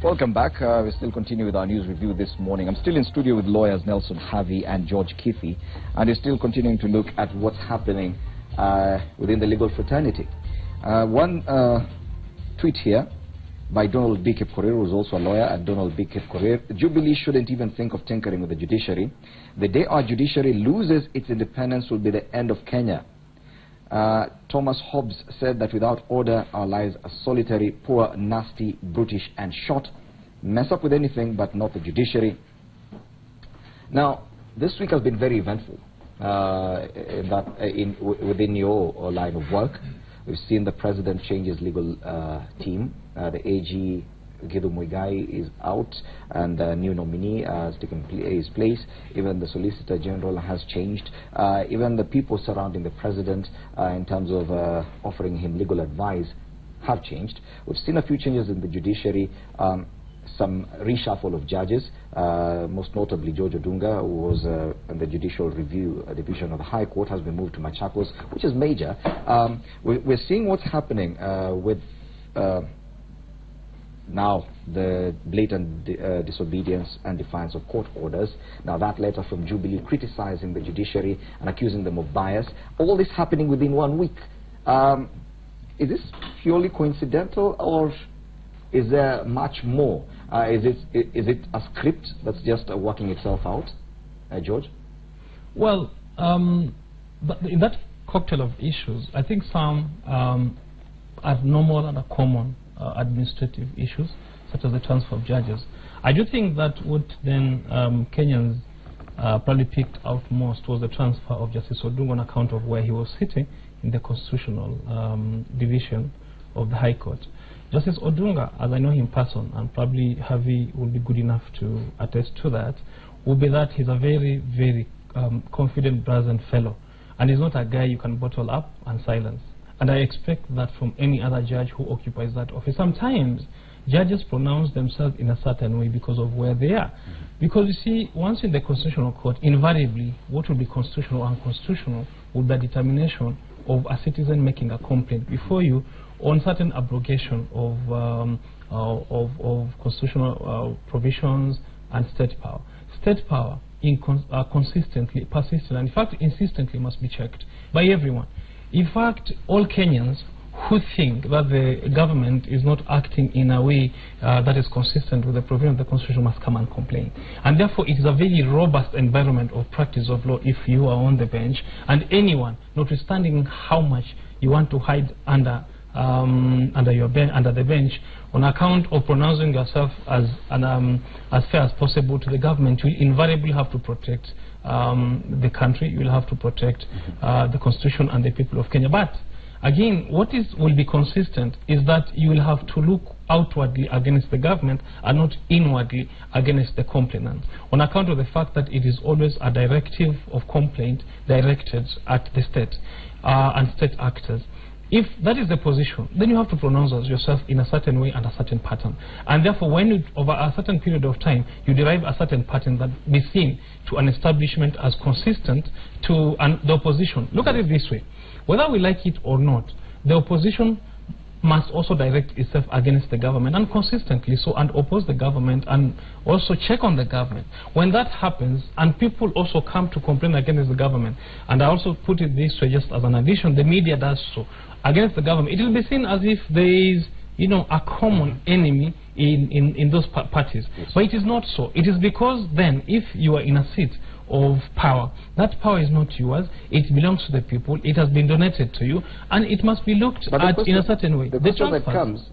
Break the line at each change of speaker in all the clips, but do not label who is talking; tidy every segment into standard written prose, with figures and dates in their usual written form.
Welcome back. We still continue with our news review this morning. I'm still in studio with lawyers Nelson Harvey and George Kithi, and we're still continuing to look at what's happening within the legal fraternity. One tweet here by Donald B. Kipkorir, who's also a lawyer at Donald B. Kipkorir. Jubilee shouldn't even think of tinkering with the judiciary. The day our judiciary loses its independence will be the end of Kenya. Thomas Hobbes said that without order, our lives are solitary, poor, nasty, brutish, and short. Mess up with anything, but not the judiciary. Now, this week has been very eventful within your line of work. We've seen the president change his legal team. The AG Githu Muigai is out, and the new nominee has taken his place. Even the Solicitor General has changed. Even the people surrounding the president in terms of offering him legal advice have changed. We've seen a few changes in the judiciary, some reshuffle of judges, most notably George Odunga, who was in the Judicial Review Division of the High Court, has been moved to Machakos, which is major. We're seeing what's happening with now the blatant disobedience and defiance of court orders. Now that letter from Jubilee criticizing the judiciary and accusing them of bias. All this happening within 1 week. Is this purely coincidental, or is there much more? Is it a script that's just working itself out? George?
Well, but in that cocktail of issues, I think some are normal and are common administrative issues, such as the transfer of judges. I do think that what then Kenyans probably picked out most was the transfer of Justice Odunga on account of where he was sitting in the constitutional division of the High Court. Justice Odunga, as I know him in person, and probably Harvey will be good enough to attest to that, will be that he's a very, very confident, brazen fellow, and he's not a guy you can bottle up and silence. And I expect that from any other judge who occupies that office. Sometimes judges pronounce themselves in a certain way because of where they are. Because you see, once in the Constitutional Court, invariably what will be constitutional and unconstitutional will be a determination of a citizen making a complaint before you on certain abrogation of constitutional provisions and state power. State power consistently, persistently, and in fact insistently must be checked by everyone. In fact, all Kenyans who think that the government is not acting in a way that is consistent with the provision of the Constitution must come and complain. And therefore, it is a very robust environment of practice of law if you are on the bench, and anyone, notwithstanding how much you want to hide under the bench, on account of pronouncing yourself as fair as possible to the government, you will invariably have to protect the country, you will have to protect the Constitution and the people of Kenya. But again, what will be consistent is that you will have to look outwardly against the government and not inwardly against the complainant, on account of the fact that it is always a directive of complaint directed at the state and state actors. If that is the position, then you have to pronounce yourself in a certain way and a certain pattern. And therefore, when you, over a certain period of time, you derive a certain pattern that be seen to an establishment as consistent to the opposition. Look at it this way. Whether we like it or not, the opposition must also direct itself against the government, and consistently so, and oppose the government and also check on the government. When that happens, and people also come to complain against the government, and I also put it this way just as an addition, the media does so, against the government, it will be seen as if there is, you know, a common enemy in those parties. Yes. But it is not so. It is because then, if you are in a seat of power, that power is not yours, it belongs to the people, it has been donated to you, and it must be looked at in a certain way.
The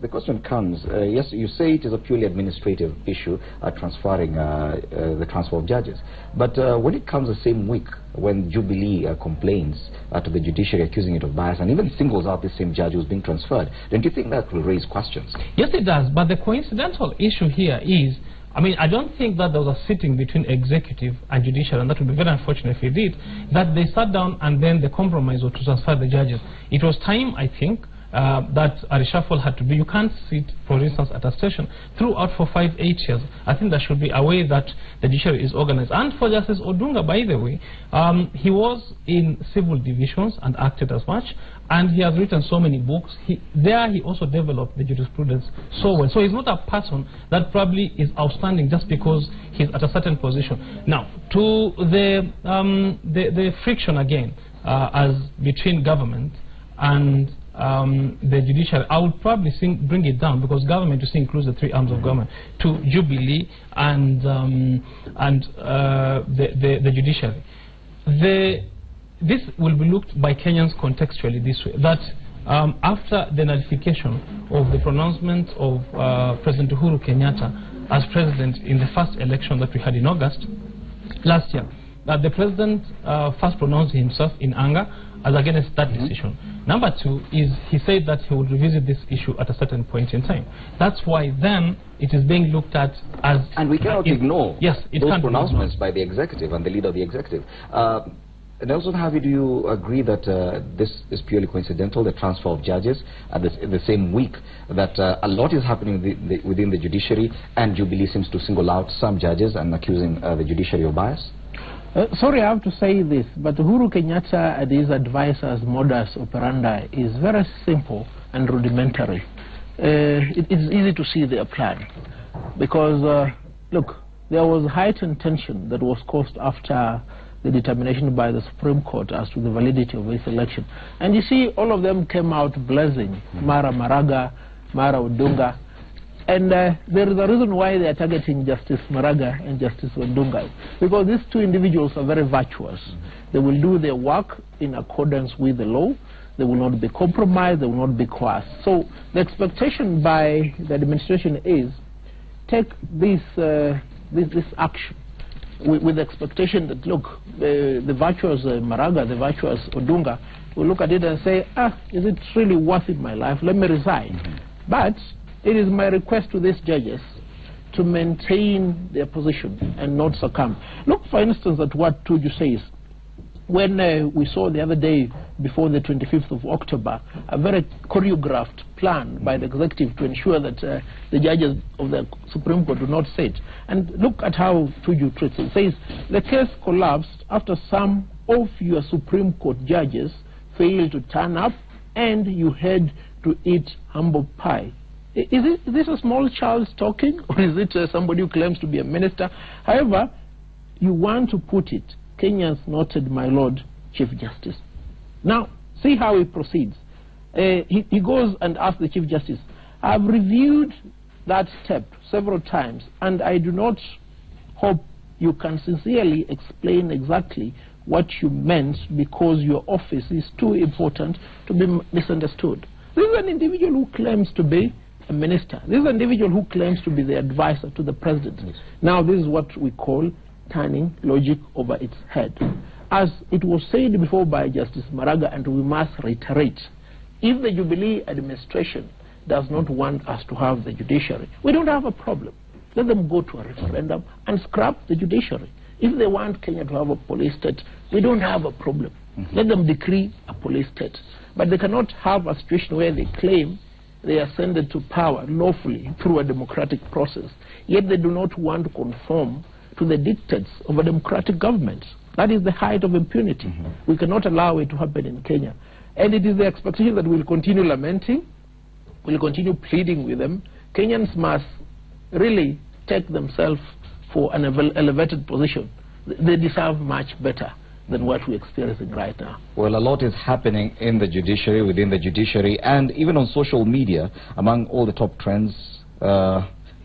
question comes, yes, you say it is a purely administrative issue, transferring the transfer of judges, but when it comes the same week when Jubilee complains to the judiciary accusing it of bias and even singles out the same judge who's being transferred, don't you think that will raise questions?
Yes, it does, but the coincidental issue here is, I mean, I don't think that there was a sitting between executive and judicial, and that would be very unfortunate if it did, that they sat down and then the compromise was to transfer the judges. It was time, I think, that a reshuffle had to be. You can't sit, for instance, at a station throughout for 5-8 years. I think there should be a way that the judiciary is organized. And for Justice Odunga, by the way, he was in civil divisions and acted as much, and he has written so many books. There he also developed the jurisprudence so well. So he's not a person that probably is outstanding just because he's at a certain position. Now, to the friction again, as between government and the judiciary, I would probably bring it down, because government, you see, includes the three arms of government, to Jubilee and the judiciary. This will be looked by Kenyans contextually this way, that after the nullification of the pronouncement of President Uhuru Kenyatta as president in the first election that we had in August last year, that the president first pronounced himself in anger as against that decision. Number two is he said that he would revisit this issue at a certain point in time. That's why then it is being looked at as...
And we cannot ignore those pronouncements by the executive and the leader of the executive. Nelson Havi, do you agree that this is purely coincidental, the transfer of judges at the same week, that a lot is happening within the judiciary, and Jubilee seems to single out some judges and accusing the judiciary of bias?
Sorry, I have to say this, but Uhuru Kenyatta and his advisors' modus operandi is very simple and rudimentary. It is easy to see their plan, because, look, there was heightened tension that was caused after the determination by the Supreme Court as to the validity of this election. And you see, all of them came out blazing, Mara Maraga, Mara Odunga. And there is a reason why they are targeting Justice Maraga and Justice Odunga, because these two individuals are very virtuous. They will do their work in accordance with the law. They will not be compromised. They will not be coerced. So the expectation by the administration is take this action with the expectation that, look, the virtuous Maraga, the virtuous Odunga will look at it and say, is it really worth it, my life? Let me resign. But it is my request to these judges to maintain their position and not succumb. Look, for instance, at what Tuju says. When we saw the other day, before the 25th of October, a very choreographed plan by the executive to ensure that the judges of the Supreme Court do not sit. And look at how Tuju treats it. It says, the case collapsed after some of your Supreme Court judges failed to turn up and you had to eat humble pie. Is this a small child talking, or is it somebody who claims to be a minister? However, you want to put it, Kenyans noted, my Lord Chief Justice. Now, see how he proceeds. He goes and asks the Chief Justice, I've reviewed that step several times, and I do not hope you can sincerely explain exactly what you meant, because your office is too important to be misunderstood. This is an individual who claims to be a minister. This is an individual who claims to be the advisor to the president. Yes. Now, this is what we call turning logic over its head. As it was said before by Justice Maraga, and we must reiterate, if the Jubilee administration does not want us to have the judiciary, we don't have a problem. Let them go to a referendum and scrap the judiciary. If they want Kenya to have a police state, we don't have a problem. Let them decree a police state. But they cannot have a situation where they claim they are ascended to power lawfully through a democratic process, yet they do not want to conform to the dictates of a democratic government. That is the height of impunity. We cannot allow it to happen in Kenya. And it is the expectation that we'll continue lamenting, we'll continue pleading with them. Kenyans must really take themselves for an elevated position. They deserve much better than what we're experiencing right now.
Well, a lot is happening in the judiciary, within the judiciary, and even on social media. Among all the top trends,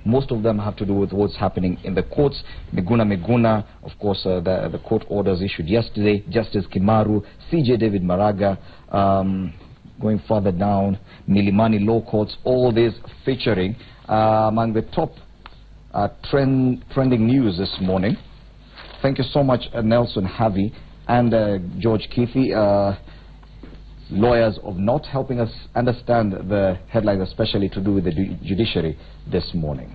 most of them have to do with what's happening in the courts. Miguna, of course, the court orders issued yesterday. Justice Kimaru, CJ David Maraga, going further down, Milimani Law Courts, all this featuring among the top trending news this morning. Thank you so much, Nelson Havi and George Kithi, lawyers of NOT, helping us understand the headlines, especially to do with the judiciary this morning.